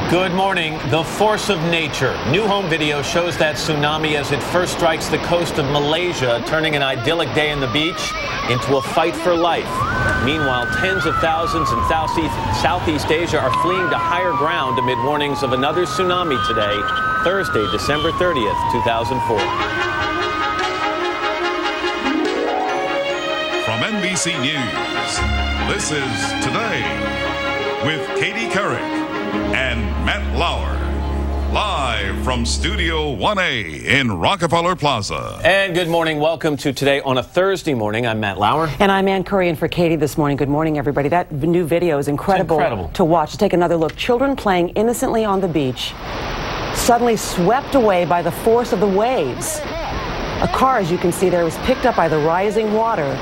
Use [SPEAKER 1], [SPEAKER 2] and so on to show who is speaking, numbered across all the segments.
[SPEAKER 1] Good morning. The force of nature. New home video shows that tsunami as it first strikes the coast of Malaysia, turning an idyllic day on the beach into a fight for life. Meanwhile, tens of thousands in Southeast Asia are fleeing to higher ground amid warnings of another tsunami today, Thursday, December 30th, 2004.
[SPEAKER 2] From NBC News, this is Today with Katie Couric and Matt Lauer, live from Studio 1A in Rockefeller Plaza.
[SPEAKER 1] And good morning. Welcome to Today on a Thursday morning. I'm Matt Lauer.
[SPEAKER 3] And I'm Ann Curry, and for Katie this morning. Good morning, everybody. That new video is incredible to watch. Take another look. Children playing innocently on the beach, suddenly swept away by the force of the waves. A car, as you can see there, was picked up by the rising water.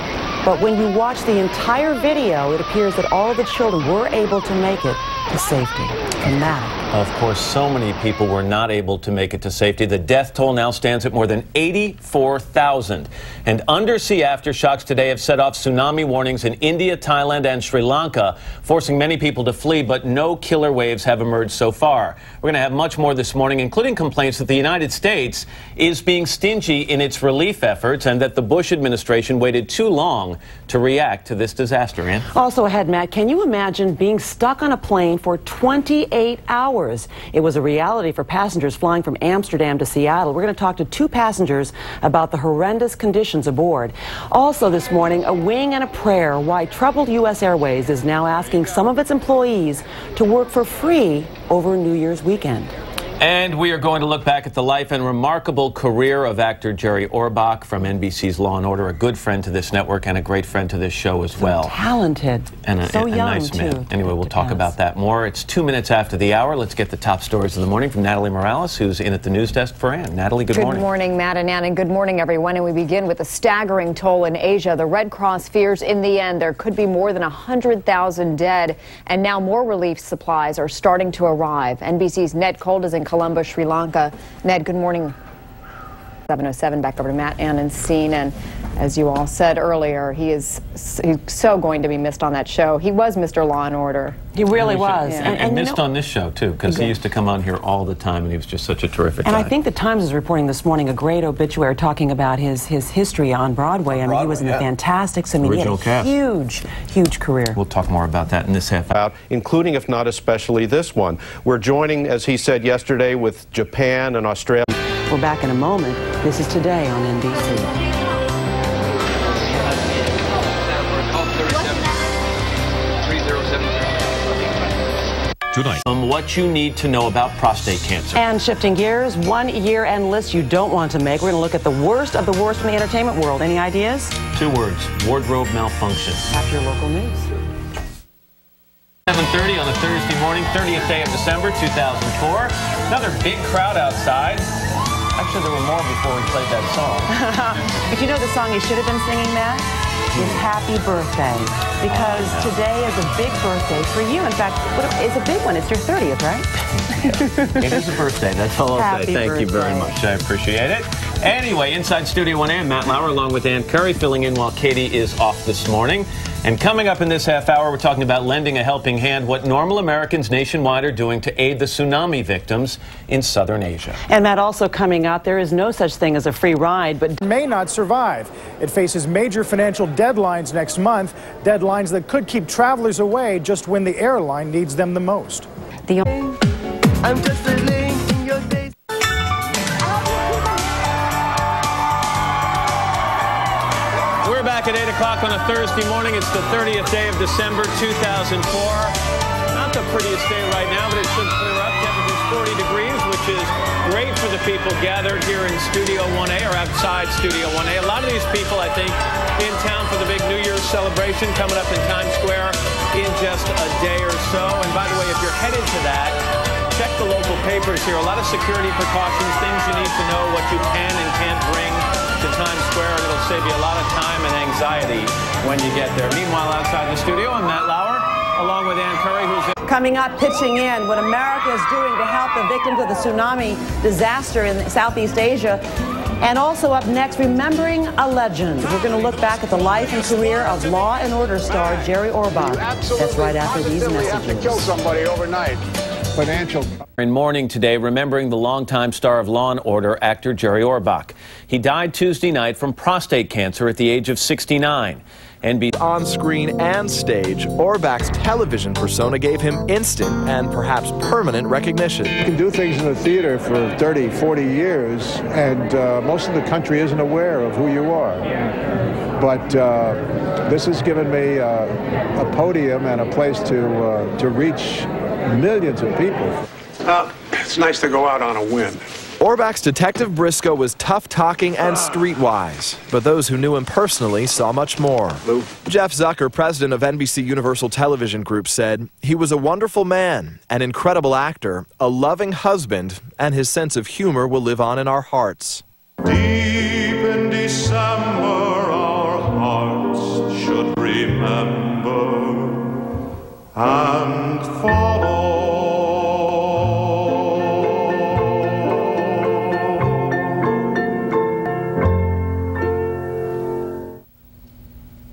[SPEAKER 3] But when you watch the entire video, it appears that all of the children were able to make it to safety. Dramatic.
[SPEAKER 1] Of course, so many people were not able to make it to safety. The death toll now stands at more than 84,000. And undersea aftershocks today have set off tsunami warnings in India, Thailand, and Sri Lanka, forcing many people to flee, but no killer waves have emerged so far. We're going to have much more this morning, including complaints that the United States is being stingy in its relief efforts and that the Bush administration waited too long to react to this disaster. Ann?
[SPEAKER 3] Also ahead, Matt, can you imagine being stuck on a plane for 28 hours? It was a reality for passengers flying from Amsterdam to Seattle. We're going to talk to two passengers about the horrendous conditions aboard. Also this morning, a wing and a prayer why troubled U.S. Airways is now asking some of its employees to work for free over New Year's weekend.
[SPEAKER 1] And we are going to look back at the life and remarkable career of actor Jerry Orbach from NBC's Law & Order, a good friend to this network and a great friend to this show as well.
[SPEAKER 3] So talented.
[SPEAKER 1] And
[SPEAKER 3] so
[SPEAKER 1] a
[SPEAKER 3] young,
[SPEAKER 1] nice man.
[SPEAKER 3] too.
[SPEAKER 1] Anyway, we'll talk about that more. It's 2 minutes after the hour. Let's get the top stories of the morning from Natalie Morales, who's in at the news desk for Ann. Natalie, good morning.
[SPEAKER 4] Good morning, Matt and Ann, and good morning, everyone. And we begin with a staggering toll in Asia. The Red Cross fears in the end there could be more than 100,000 dead, and now more relief supplies are starting to arrive. NBC's Ned Colt is in Colombo, Sri Lanka. Ned, good morning. 7:07, back over to Matt, Ann, and Scene. And as you all said earlier, he's so going to be missed on that show. He was Mr. Law and Order.
[SPEAKER 3] He really was.
[SPEAKER 1] Yeah. And missed on this show, too, because he used to come on here all the time, and he was just such a terrific guy.
[SPEAKER 3] And I think the Times is reporting this morning a great obituary talking about his history on Broadway. I mean, he was in the Fantastics. I mean,
[SPEAKER 1] original
[SPEAKER 3] he had a huge career.
[SPEAKER 1] We'll talk more about that in this half hour.
[SPEAKER 5] Including, if not especially, this one. We're joining, as he said yesterday, with Japan and Australia.
[SPEAKER 3] We're back in a moment. This is Today on NBC.
[SPEAKER 1] Tonight. What you need to know about prostate cancer.
[SPEAKER 3] And shifting gears, 1 year-end list you don't want to make. We're going to look at the worst of the worst from the entertainment world. Any ideas?
[SPEAKER 1] 2 words: wardrobe malfunction.
[SPEAKER 3] After your local news.
[SPEAKER 1] 7:30 on a Thursday morning, 30th day of December, 2004. Another big crowd outside. Actually, there were more before we played that song.
[SPEAKER 3] But you know the song you should have been singing, Matt? Is Happy Birthday. Because today is a big birthday for you. In fact, it's a big one. It's your 30th, right?
[SPEAKER 1] It is a birthday. That's all I'll say. Thank you very much. I appreciate it. Anyway, inside Studio 1A, I'm Matt Lauer along with Ann Curry, filling in while Katie is off this morning. And coming up in this half hour, we're talking about lending a helping hand, what normal Americans nationwide are doing to aid the tsunami victims in southern Asia.
[SPEAKER 3] And Matt, also coming up, there is no such thing as a free ride, but
[SPEAKER 6] may not survive. It faces major financial deadlines next month, deadlines that could keep travelers away just when the airline needs them the most.
[SPEAKER 7] I'm just a link in your days.
[SPEAKER 1] We're back at 8 o'clock on a Thursday morning. It's the 30th day of December 2004. Not the prettiest day right now, but it should clear up. Temperature's 40 degrees, which is great for the people gathered here in Studio 1A or outside Studio 1A. A lot of these people, I think, in town for the big New Year's celebration coming up in Times Square in just a day or so. And by the way, if you're headed to that, check the local papers here. A lot of security precautions, things you need to know, what you can and can't bring to Times Square, and it'll save you a lot of time and anxiety when you get there. Meanwhile, outside the studio, I'm Matt Lauer, along with Ann Curry, who's
[SPEAKER 3] coming up, pitching in what America is doing to help the victims of the tsunami disaster in Southeast Asia. And also up next, remembering a legend. We're going to look back at the life and career of Law and Order star Jerry Orbach. That's right after these messages.
[SPEAKER 8] Have to kill somebody overnight. financial.
[SPEAKER 1] In mourning today, remembering the longtime star of Law & Order, actor Jerry Orbach. He died Tuesday night from prostate cancer at the age of 69.
[SPEAKER 9] On screen and stage, Orbach's television persona gave him instant and perhaps permanent recognition.
[SPEAKER 8] You can do things in the theater for 30, 40 years, and most of the country isn't aware of who you are. But this has given me a podium and a place to reach millions of people.
[SPEAKER 10] It's nice to go out on a win.
[SPEAKER 9] Orbach's Detective Briscoe was tough-talking and streetwise, but those who knew him personally saw much more. Jeff Zucker, president of NBC Universal Television Group, said he was a wonderful man, an incredible actor, a loving husband, and his sense of humor will live on in our hearts.
[SPEAKER 11] Deep in December, our hearts should remember and follow.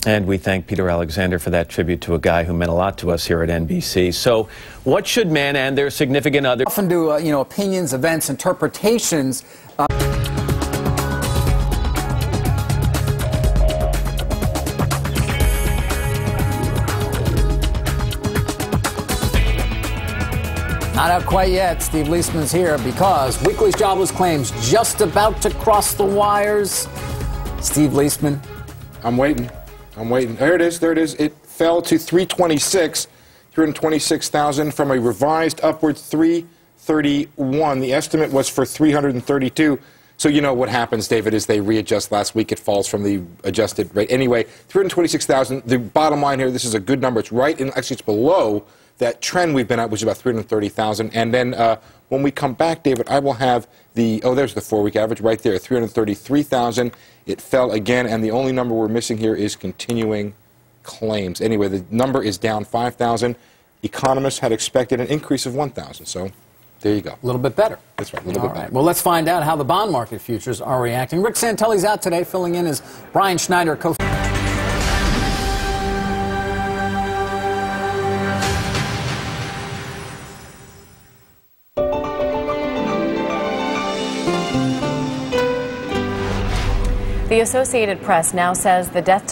[SPEAKER 1] And we thank Peter Alexander for that tribute to a guy who meant a lot to us here at NBC. So what should men and their significant others
[SPEAKER 12] often do, opinions, events, interpretations. Not out quite yet. Steve Leisman's here because Weekly's jobless claims just about to cross the wires. Steve Leisman.
[SPEAKER 13] I'm waiting. There it is. It fell to 326,000 from a revised upward 331. The estimate was for 332. So you know what happens, David, is they readjust last week. It falls from the adjusted rate. Anyway, 326,000. The bottom line here, this is a good number. It's right in, actually it's below that trend we've been at, which is about 330,000. And then when we come back, David, I will have there's the 4-week average right there, 333,000. It fell again, and the only number we're missing here is continuing claims. Anyway, the number is down 5,000. Economists had expected an increase of 1,000, so there you go.
[SPEAKER 12] A little bit better.
[SPEAKER 13] That's right, a little bit better.
[SPEAKER 12] Well, let's find out how the bond market futures are reacting. Rick Santelli's out today, filling in as Brian Schneider,
[SPEAKER 14] The Associated Press now says the death